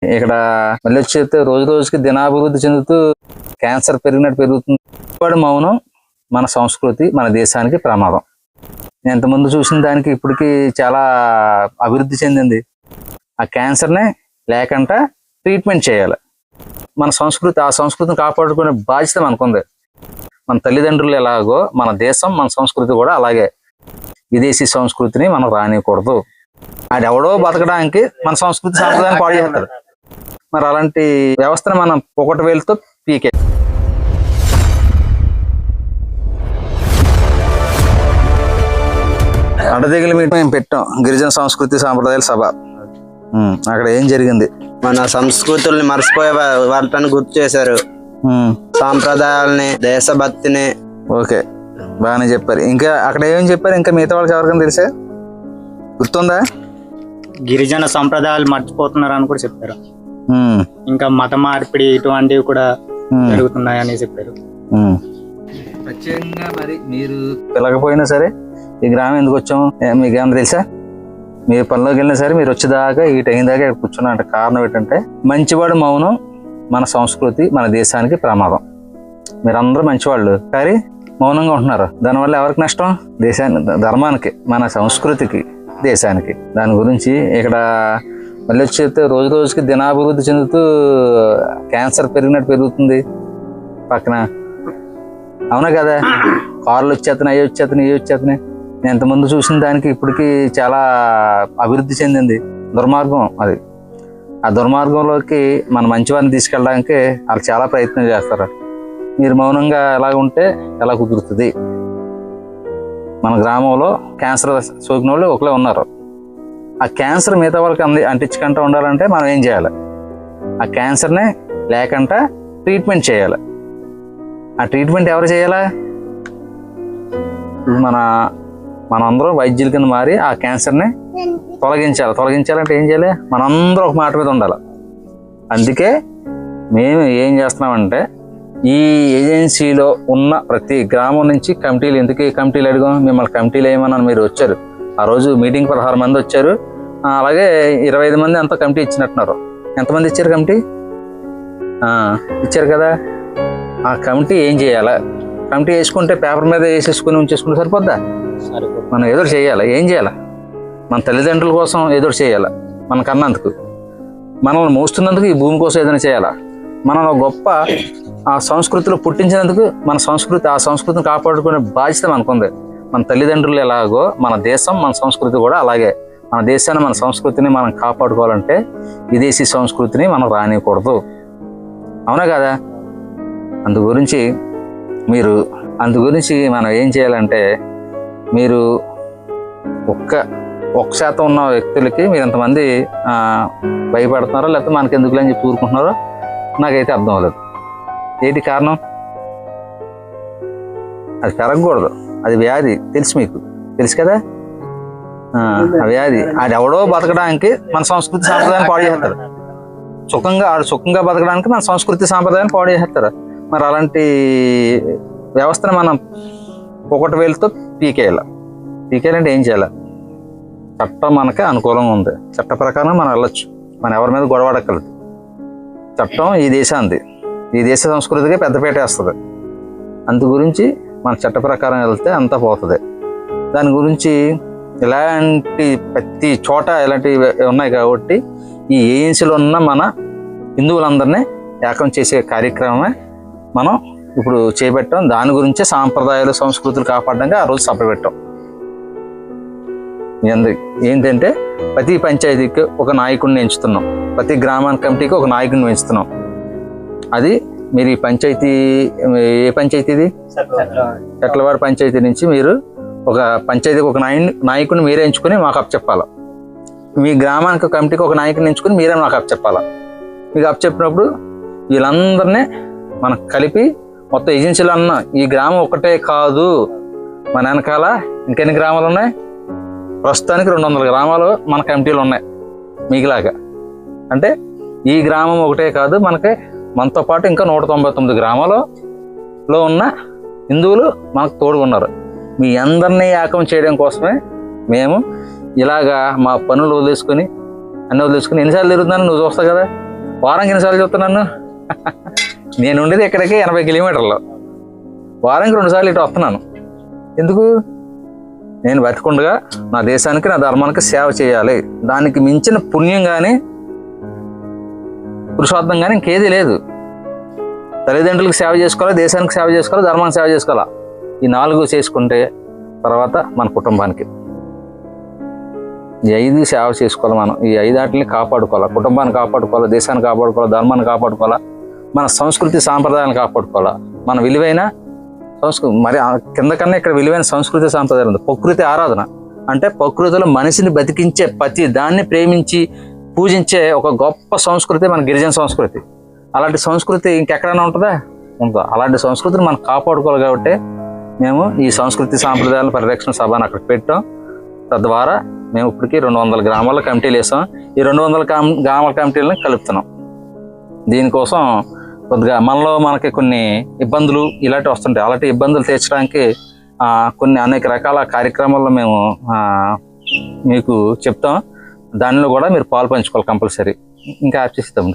ఇక్కడ మళ్ళీ వచ్చేస్తే రోజు రోజుకి దినాభివృద్ధి చెందుతూ క్యాన్సర్ పెరిగినట్టు పెరుగుతుంది. వాడు మౌనం మన సంస్కృతి, మన దేశానికి ప్రమాదం. ఎంతమంది చూసిన దానికి ఇప్పటికి చాలా అభివృద్ధి చెందింది. ఆ క్యాన్సర్నే లేకుండా ట్రీట్మెంట్ చేయాలి. మన సంస్కృతి, ఆ సంస్కృతిని కాపాడుకునే బాధ్యత మనకుంది. మన తల్లిదండ్రులు ఎలాగో మన దేశం, మన సంస్కృతి కూడా అలాగే. విదేశీ సంస్కృతిని మనం రానియకూడదు. అది ఎవడో బతకడానికి మన సంస్కృతి సాంప్రదాయాన్ని పాడు చేస్తారు. మరి అలాంటి వ్యవస్థను మనం ఒకటి వేలుతో పీకే. అడ్డదిగిలి మీటింగ్ మేము పెట్టాం, గిరిజన సంస్కృతి సాంప్రదాయాల సభ. అక్కడ ఏం జరిగింది? మన సంస్కృతుల్ని మర్చిపోయే వాటిని గుర్తు చేశారు, సాంప్రదాయాలని, దేశభక్తిని. ఓకే, బాగానే చెప్పారు. ఇంకా అక్కడ ఏమేమి చెప్పారు? ఇంకా మిగతా వాళ్ళకి ఎవరికైనా తెలిసే గుర్తుందా? గిరిజన సంప్రదాయాలు మర్చిపోతున్నారు అని కూడా చెప్పారు. ఇంకా మత మార్పిడి ఇటువంటివి కూడా జరుగుతున్నాయని చెప్పారు. ప్రత్యేకంగా మరి మీరు పిలకపోయినా సరే ఈ గ్రామం ఎందుకు వచ్చాము మీకు ఏమన్నా తెలుసా? మీరు పనిలోకి వెళ్ళినా సరే మీరు వచ్చేదాకా ఈ టైం దాకా ఇక్కడ కూర్చున్నా అంటే కారణం ఏంటంటే, మంచివాడు మౌనం మన సంస్కృతి, మన దేశానికి ప్రమాదం. మీరందరూ మంచివాళ్ళు కానీ మౌనంగా ఉంటున్నారు. దానివల్ల ఎవరికి నష్టం? దేశానికి, ధర్మానికి, మన సంస్కృతికి, దేశానికి. దాని గురించి ఇక్కడ మళ్ళీ వచ్చేస్తే రోజు రోజుకి దినాభివృద్ధి చెందుతూ క్యాన్సర్ పెరిగినట్టు పెరుగుతుంది పక్కన. అవునా కదా? కార్లు వచ్చేస్తున్నాయి, అవి వచ్చేస్తున్నాయి, ఇవి వచ్చేస్తున్నాయి. ఎంతమంది చూసిన దానికి ఇప్పటికి చాలా అభివృద్ధి చెందింది. దుర్మార్గం అది. ఆ దుర్మార్గంలోకి మన మంచివారిని తీసుకెళ్ళడానికి వాళ్ళు చాలా ప్రయత్నం చేస్తారు. మీరు మౌనంగా ఎలా ఉంటే ఎలా కుదురుతుంది? మన గ్రామంలో క్యాన్సర్ సోకిన వాళ్ళు ఒకలే ఉన్నారు. ఆ క్యాన్సర్ మిగతా వాళ్ళకి అంటించకుండా ఉండాలంటే మనం ఏం చేయాలి? ఆ క్యాన్సర్నే లేకుండా ట్రీట్మెంట్ చేయాలి. ఆ ట్రీట్మెంట్ ఎవరు చేయాలా? మనందరం వైద్యుల కింద మారి ఆ క్యాన్సర్ని తొలగించాలి. తొలగించాలంటే ఏం చేయాలి? మనందరం ఒక మాట మీద ఉండాలి. అందుకే మేము ఏం చేస్తున్నామంటే, ఈ ఏజెన్సీలో ఉన్న ప్రతి గ్రామం నుంచి కమిటీలు, ఎందుకు కమిటీలు అడిగాం? మిమ్మల్ని కమిటీలు వేయమన్నాను, మీరు వచ్చారు. ఆ రోజు మీటింగ్ 16 మంది వచ్చారు. అలాగే 25 మంది అంతా కమిటీ ఇచ్చినట్టున్నారు. ఎంతమంది ఇచ్చారు కమిటీ? ఇచ్చారు కదా. ఆ కమిటీ ఏం చేయాలా? కమిటీ వేసుకుంటే పేపర్ మీద వేసేసుకుని ఉంచేసుకుంటే సరిపోద్దా? మనం ఏదో చేయాలి. ఏం చేయాలి? మన తల్లిదండ్రుల కోసం ఏదో చేయాలి. మన కన్నందుకు, మనల్ని మోస్తున్నందుకు, ఈ భూమి కోసం ఏదైనా చేయాలా? మనం గొప్ప ఆ సంస్కృతిలో పుట్టించినందుకు మన సంస్కృతి, ఆ సంస్కృతిని కాపాడుకునే బాధ్యత మనకుంది. మన తల్లిదండ్రులు ఎలాగో మన దేశం, మన సంస్కృతి కూడా అలాగే. మన దేశాన్ని, మన సంస్కృతిని మనం కాపాడుకోవాలంటే విదేశీ సంస్కృతిని మనం రానియకూడదు. అవునా కదా? అందు గురించి మనం ఏం చేయాలంటే, మీరు ఒక్క శాతం ఉన్న వ్యక్తులకి మీరు ఎంతమంది భయపడుతున్నారో, లేకపోతే మనకి ఎందుకులే అని చెప్పి ఊరుకుంటున్నారో నాకైతే అర్థం అవ్వలేదు. ఏంటి కారణం? అది పెరగకూడదు. అది వ్యాధి, మీకు తెలుసు కదా. ఆ వ్యాధి అది ఎవడో బతకడానికి మన సంస్కృతి సాంప్రదాయాన్ని పాడు చేస్తారు. సుఖంగా బతకడానికి మన సంస్కృతి సాంప్రదాయాన్ని పాడు చేస్తారు. మరి అలాంటి వ్యవస్థను మనం ఒకటి వేలుతో పీకేయాలంటే ఏం చేయాలి? చట్టం మనకి అనుకూలంగా ఉంది. చట్ట ప్రకారం మనం వెళ్ళొచ్చు. మనం ఎవరి మీద గొడవడక్కర్లేదు. చట్టం ఈ దేశానికి, ఈ దేశ సంస్కృతికి పెద్దపీట వేస్తుంది. అందు గురించి మన చట్ట ప్రకారం వెళ్తే అంతా పోతుంది. దాని గురించి ఇలాంటి ప్రతి చోట ఇలాంటివి ఉన్నాయి కాబట్టి ఈ ఏజెన్సీలో ఉన్న మన హిందువులందరినీ ఏకం చేసే కార్యక్రమమే మనం ఇప్పుడు చేపట్టాం. దాని గురించే సాంప్రదాయాలు, సంస్కృతులు కాపాడడానికి ఆ రోజు సభ పెట్టాం. ఏంటంటే ప్రతి పంచాయతీకి ఒక నాయకుడిని ఎంచుతున్నాం. ప్రతి గ్రామానికి కమిటీకి ఒక నాయకుడిని ఎంచుతున్నాం. అది మీరు ఈ పంచాయతీ, ఏ పంచాయతీ ఇది? చెట్లవాడ పంచాయతీ నుంచి మీరు ఒక పంచాయతీకి ఒక నాయకుడిని మీరే ఎంచుకొని మాకు అప్పచెప్పాలి. మీ గ్రామానికి కమిటీకి ఒక నాయకుడిని ఎంచుకొని మీరే మాకు అప్పచెప్పాలి. మీకు అప్పచెప్పినప్పుడు వీళ్ళందరినీ మనం కలిపి మొత్తం ఏజెన్సీలో అన్న ఈ గ్రామం ఒకటే కాదు, మన వెనకాల ఇంకెన్ని గ్రామాలు ఉన్నాయి? ప్రస్తుతానికి 200 గ్రామాలు మన కమిటీలు ఉన్నాయి మీకులాగా. అంటే ఈ గ్రామం ఒకటే కాదు, మనతో పాటు ఇంకా 199 గ్రామాలలో ఉన్న హిందువులు మనకు తోడుకున్నారు. మీ అందరినీ ఏకం చేయడం కోసమే మేము ఇలాగా మా పనులు వదిలేసుకొని, అన్నీ వదిలేసుకుని ఎన్నిసార్లు తిరుగుతున్నాను నువ్వు చూస్తావు కదా. వారానికి ఎన్నిసార్లు చూస్తున్నాను? నేను ఉండేది ఇక్కడికి 80 కిలోమీటర్లు. వారానికి 2 సార్లు ఇటు వస్తున్నాను. ఎందుకు? నేను బతికుండగా నా దేశానికి, నా ధర్మానికి సేవ చేయాలి. దానికి మించిన పుణ్యం కానీ పురుషార్థం కానీ ఇంకేది లేదు. తల్లిదండ్రులకు సేవ చేసుకోవాలి, దేశానికి సేవ చేసుకోవాలి, ధర్మానికి సేవ చేసుకోవాలి. ఈ 4 చేసుకుంటే తర్వాత మన కుటుంబానికి ఈ 5 సేవ చేసుకోవాలి. మనం ఈ 5 వాటిని కాపాడుకోవాలి. కుటుంబాన్ని కాపాడుకోవాలి, దేశాన్ని కాపాడుకోవాలి, ధర్మాన్ని కాపాడుకోవాలి, మన సంస్కృతి సాంప్రదాయాలను కాపాడుకోవాలి. మన విలువైన సంస్కృతి మరి కింద కన్నా ఇక్కడ విలువైన సంస్కృతి సాంప్రదాయాలు ఉంది. ప్రకృతి ఆరాధన అంటే ప్రకృతిలో మనిషిని బతికించే ప్రతి దాన్ని ప్రేమించి పూజించే ఒక గొప్ప సంస్కృతి మన గిరిజన సంస్కృతి. అలాంటి సంస్కృతి ఇంకెక్కడైనా ఉంటుందా? ఉంటుందా? అలాంటి సంస్కృతిని మనం కాపాడుకోవాలి. కాబట్టి మేము ఈ సంస్కృతి సాంప్రదాయాల పరిరక్షణ సభను అక్కడ పెట్టాం. తద్వారా మేము ఇప్పటికీ 200 గ్రామాల కమిటీలు వేసాం. ఈ 200 గ్రామాల కమిటీలను కలుపుతున్నాం. దీనికోసం కొద్దిగా మనకి కొన్ని ఇబ్బందులు ఇలాంటివి వస్తుంటాయి. అలాంటి ఇబ్బందులు తీర్చడానికి కొన్ని అనేక రకాల కార్యక్రమాల్లో మేము మీకు చెప్తాం. దానిలో కూడా మీరు పాలు పంచుకోవాలి కంపల్సరీ. ఇంకా ఆర్చిస్తాం.